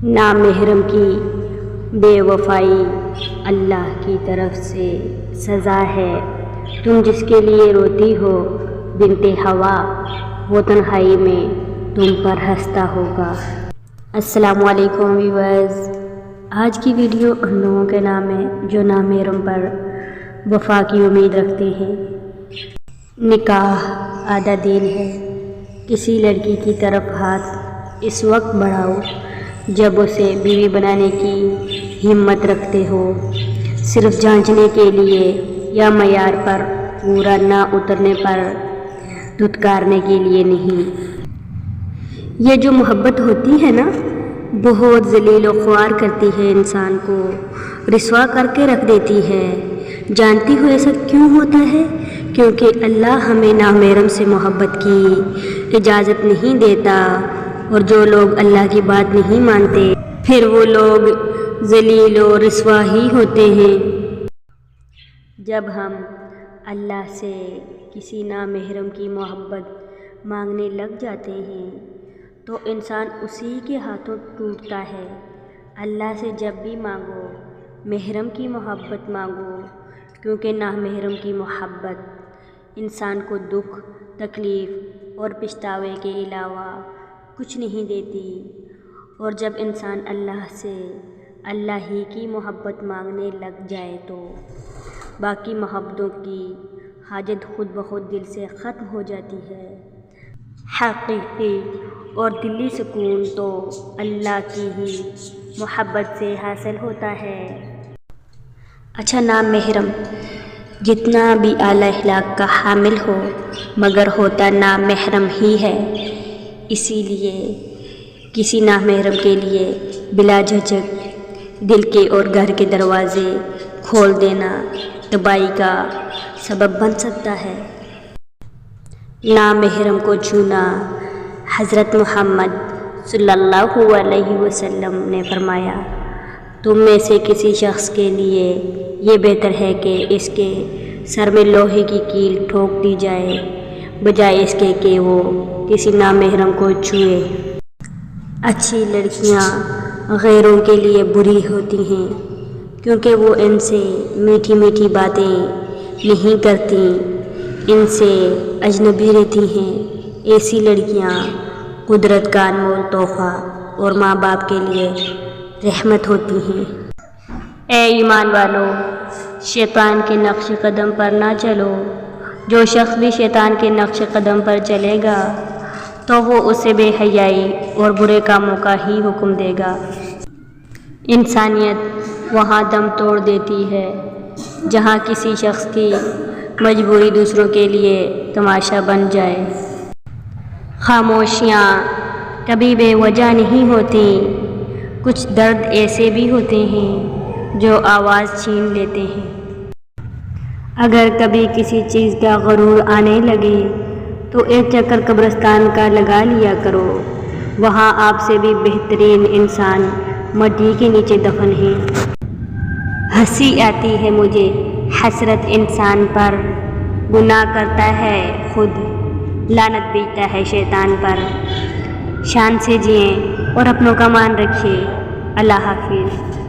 نامحرم کی بے وفائی اللہ کی طرف سے سزا ہے۔ تم جس کے لیے روتی ہو بنت ہوا، وہ تنہائی میں تم پر ہنستا ہوگا۔ السلام علیکم ویورز، آج کی ویڈیو ان لوگوں کے نام ہے جو نامحرم پر وفا کی امید رکھتے ہیں۔ نکاح آدھا دین ہے۔ کسی لڑکی کی طرف ہاتھ اس وقت بڑھاؤ جب اسے بیوی بنانے کی ہمت رکھتے ہو، صرف جانچنے کے لیے یا معیار پر پورا نہ اترنے پر دھتکارنے کے لیے نہیں۔ یہ جو محبت ہوتی ہے نا، بہت ذلیل و خوار کرتی ہے، انسان کو رسوا کر کے رکھ دیتی ہے۔ جانتی ہو ایسا کیوں ہوتا ہے؟ کیونکہ اللہ ہمیں نامحرم سے محبت کی اجازت نہیں دیتا، اور جو لوگ اللہ کی بات نہیں مانتے پھر وہ لوگ ذلیل و رسوا ہی ہوتے ہیں۔ جب ہم اللہ سے کسی نامحرم کی محبت مانگنے لگ جاتے ہیں تو انسان اسی کے ہاتھوں ٹوٹتا ہے۔ اللہ سے جب بھی مانگو محرم کی محبت مانگو، کیونکہ نامحرم کی محبت انسان کو دکھ، تکلیف اور پچھتاوے کے علاوہ کچھ نہیں دیتی، اور جب انسان اللہ سے اللہ ہی کی محبت مانگنے لگ جائے تو باقی محبتوں کی حاجت خود بخود دل سے ختم ہو جاتی ہے۔ حقیقی اور دلی سکون تو اللہ کی ہی محبت سے حاصل ہوتا ہے۔ اچھا، نامحرم جتنا بھی اعلیٰ اخلاق کا حامل ہو مگر ہوتا نامحرم ہی ہے، اسی لیے کسی نامحرم کے لیے بلا جھجک دل کے اور گھر کے دروازے کھول دینا تباہی کا سبب بن سکتا ہے۔ نامحرم کو چھونا، حضرت محمد صلی اللہ علیہ وسلم نے فرمایا، تم میں سے کسی شخص کے لیے یہ بہتر ہے کہ اس کے سر میں لوہے کی کیل ٹھوک دی جائے بجائے اس کے کہ وہ کسی نامحرم کو چھوئے۔ اچھی لڑکیاں غیروں کے لیے بری ہوتی ہیں کیونکہ وہ ان سے میٹھی میٹھی باتیں نہیں کرتی، ان سے اجنبی رہتی ہیں۔ ایسی لڑکیاں قدرت کا انمول تحفہ اور ماں باپ کے لیے رحمت ہوتی ہیں۔ اے ایمان والو، شیطان کے نقش قدم پر نہ چلو۔ جو شخص بھی شیطان کے نقش قدم پر چلے گا تو وہ اسے بے حیائی اور برے کاموں کا ہی حکم دے گا۔ انسانیت وہاں دم توڑ دیتی ہے جہاں کسی شخص کی مجبوری دوسروں کے لیے تماشا بن جائے۔ خاموشیاں کبھی بے وجہ نہیں ہوتی، کچھ درد ایسے بھی ہوتے ہیں جو آواز چھین لیتے ہیں۔ اگر کبھی کسی چیز کا غرور آنے لگے تو ایک چکر قبرستان کا لگا لیا کرو، وہاں آپ سے بھی بہترین انسان مٹی کے نیچے دفن ہیں۔ ہنسی آتی ہے مجھے حسرت انسان پر، گناہ کرتا ہے خود، لعنت بھیجتا ہے شیطان پر۔ شان سے جئیں اور اپنوں کا مان رکھیے۔ اللہ حافظ۔